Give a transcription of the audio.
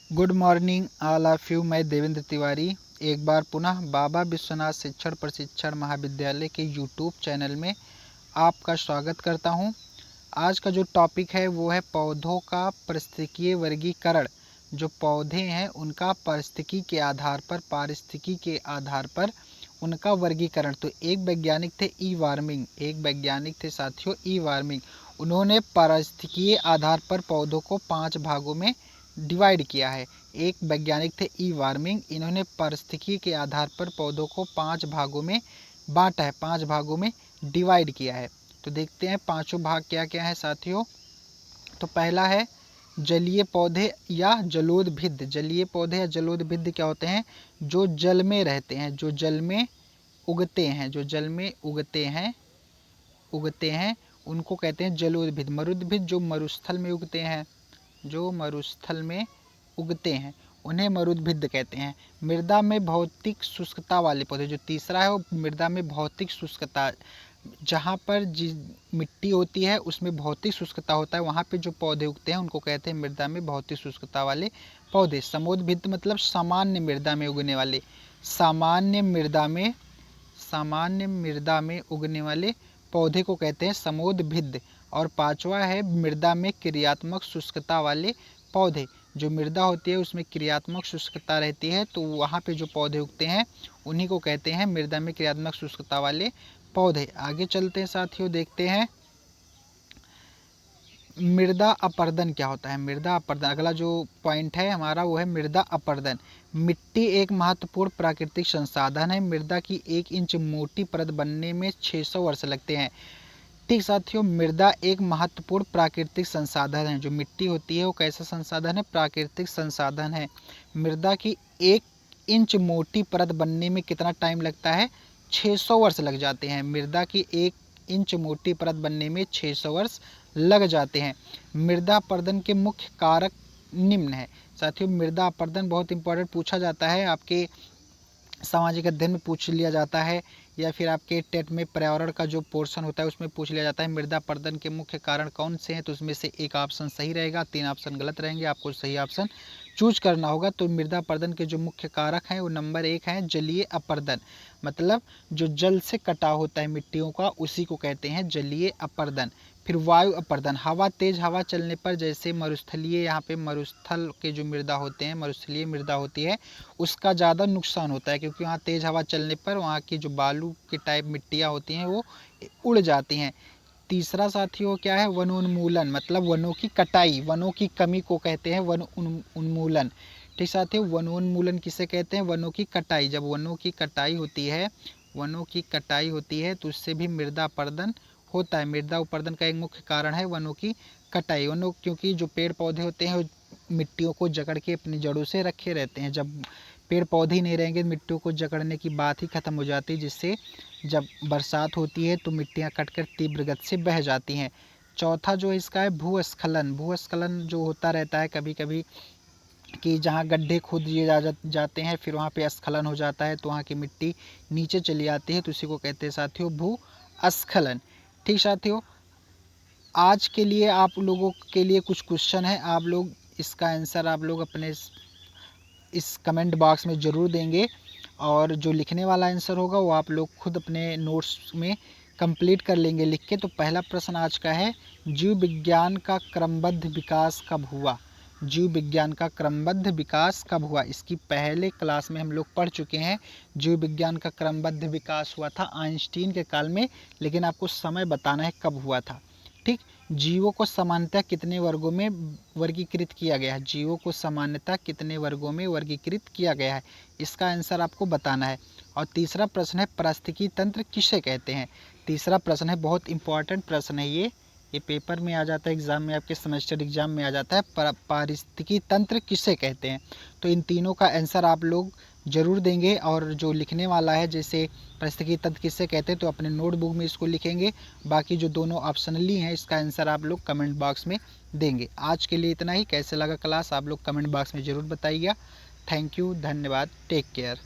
Good morning all of you. मैं देवेंद्र तिवारी एक बार पुनः बाबा विश्वनाथ शिक्षण प्रशिक्षण महाविद्यालय के यूट्यूब चैनल में आपका स्वागत करता हूं। आज का जो टॉपिक है वो है पौधों का पारिस्थितिकीय वर्गीकरण। जो पौधे हैं उनका पारिस्थितिकी के आधार पर उनका वर्गीकरण। तो एक वैज्ञानिक थे साथियों ई वार्मिंग। उन्होंने पारिस्थितिकीय आधार पर पौधों को 5 भागों में डिवाइड किया है। एक वैज्ञानिक थे ई वार्मिंग, इन्होंने पारिस्थितिकी के आधार पर पौधों को 5 भागों में बांटा है, 5 भागों में डिवाइड किया है। तो देखते हैं पांचों भाग क्या क्या है साथियों। तो पहला है जलीय पौधे या जलोदभिद। जलीय पौधे या जलोदभिद क्या होते हैं? जो जल में रहते हैं, जो जल में उगते हैं, जो जल में उगते हैं उनको कहते हैं जलोदभिद। मरुदभिद जो मरुस्थल में उगते हैं, जो मरुस्थल में उगते हैं उन्हें मरुदभिद कहते हैं। मृदा में भौतिक शुष्कता वाले पौधे, जो तीसरा है वो मृदा में भौतिक शुष्कता, जहाँ पर मिट्टी होती है उसमें भौतिक शुष्कता होता है, वहाँ पे जो पौधे उगते हैं उनको कहते हैं मृदा में भौतिक शुष्कता वाले पौधे। समोदभिद मतलब सामान्य मृदा में उगने वाले, सामान्य मृदा में उगने वाले पौधे को कहते हैं समोदभिद। और पांचवा है मृदा में क्रियात्मक शुष्कता वाले पौधे। जो मृदा होती है उसमें क्रियात्मक शुष्कता रहती है, तो वहाँ पे जो पौधे उगते हैं उन्हीं को कहते हैं मृदा में क्रियात्मक शुष्कता वाले पौधे। आगे चलते हैं साथियों, देखते हैं मृदा अपरदन क्या होता है। मृदा अपरदन अगला जो पॉइंट है हमारा वो है मृदा अपरदन। मिट्टी एक महत्वपूर्ण प्राकृतिक संसाधन है। मृदा की 1 इंच मोटी परत बनने में 600 वर्ष लगते हैं। ठीक साथियों, मृदा एक महत्वपूर्ण प्राकृतिक संसाधन है। जो मिट्टी होती है वो कैसा संसाधन है? प्राकृतिक संसाधन है। मृदा की 1 इंच मोटी परत बनने में कितना टाइम लगता है? 600 वर्ष लग जाते हैं। मृदा की 1 इंच मोटी परत बनने में 600 वर्ष लग जाते हैं। मृदा अपरदन के मुख्य कारक निम्न है। साथियों, मृदा अपरदन बहुत इंपॉर्टेंट पूछा जाता है, आपके सामाजिक अध्ययन में पूछ लिया जाता है, या फिर आपके टेट में पर्यावरण का जो पोर्शन होता है उसमें पूछ लिया जाता है मृदा अपरदन के मुख्य कारण कौन से हैं। तो उसमें से एक ऑप्शन सही रहेगा, 3 ऑप्शन गलत रहेंगे, आपको सही ऑप्शन चूज करना होगा। तो मृदा अपरदन के जो मुख्य कारक हैं वो नंबर 1 है जलीय अपरदन, मतलब जो जल से कटाव होता है मिट्टियों का उसी को कहते हैं जलीय अपरदन। फिर वायु अपरदन, तेज हवा चलने पर, जैसे मरुस्थलीय, यहाँ पे मरुस्थल के जो मृदा होते हैं, मरुस्थलीय मृदा होती है उसका ज़्यादा नुकसान होता है, क्योंकि वहाँ तेज हवा चलने पर वहाँ की जो बालू के टाइप मिट्टियाँ होती हैं वो उड़ जाती हैं। तीसरा साथियों क्या है? वनोन्मूलन, मतलब वनों की कटाई, वनों की कमी को कहते हैं वन उन्मूलन। ठीक साथियों, वनोन्मूलन किसे कहते हैं? वनों की कटाई। जब वनों की कटाई होती है तो उससे भी मृदा अपरदन होता है। मृदा अपरदन का एक मुख्य कारण है वनों की कटाई। वनों, क्योंकि जो पेड़ पौधे होते हैं मिट्टियों को जकड़ के अपनी जड़ों से रखे रहते हैं। जब पेड़ पौधे ही नहीं रहेंगे मिट्टियों को जकड़ने की बात ही खत्म हो जाती है, जिससे जब बरसात होती है तो मिट्टियाँ कटकर तीव्र गति से बह जाती हैं। चौथा जो इसका है भूस्खलन। भूस्खलन जो होता रहता है कभी कभी, कि जहाँ गड्ढे खोद दिए जाते हैं फिर वहाँ पे स्खलन हो जाता है तो वहाँ की मिट्टी नीचे चली आती है, तो उसी को कहते हैं साथियों भूस्खलन। ठीक साथियों, आज के लिए आप लोगों के लिए कुछ क्वेश्चन है, आप लोग इसका आंसर आप लोग अपने इस कमेंट बॉक्स में ज़रूर देंगे, और जो लिखने वाला आंसर होगा वो आप लोग खुद अपने नोट्स में कंप्लीट कर लेंगे लिख के। तो पहला प्रश्न आज का है, जीव विज्ञान का क्रमबद्ध विकास कब हुआ? जीव विज्ञान का क्रमबद्ध विकास कब हुआ? इसकी पहले क्लास में हम लोग पढ़ चुके हैं। जीव विज्ञान का क्रमबद्ध विकास हुआ था आइंस्टीन के काल में, लेकिन आपको समय बताना है कब हुआ था। ठीक, जीवों को सामान्यतः कितने वर्गों में वर्गीकृत किया गया है? जीवों को सामान्यतः कितने वर्गों में वर्गीकृत किया गया है, इसका आंसर आपको बताना है। और तीसरा प्रश्न है, पारिस्थितिकी तंत्र किसे कहते हैं? तीसरा प्रश्न है, बहुत इंपॉर्टेंट प्रश्न है ये पेपर में आ जाता है, एग्जाम में, आपके सेमेस्टर एग्जाम में आ जाता है। पारिस्थितिकी तंत्र किसे कहते हैं? तो इन तीनों का आंसर आप लोग जरूर देंगे। और जो लिखने वाला है, जैसे पारिस्थितिकी तंत्र किसे कहते हैं, तो अपने नोटबुक में इसको लिखेंगे। बाकी जो दोनों ऑप्शनली हैं इसका आंसर आप लोग कमेंट बॉक्स में देंगे। आज के लिए इतना ही। कैसे लगा क्लास आप लोग कमेंट बॉक्स में ज़रूर बताइएगा। थैंक यू, धन्यवाद, टेक केयर।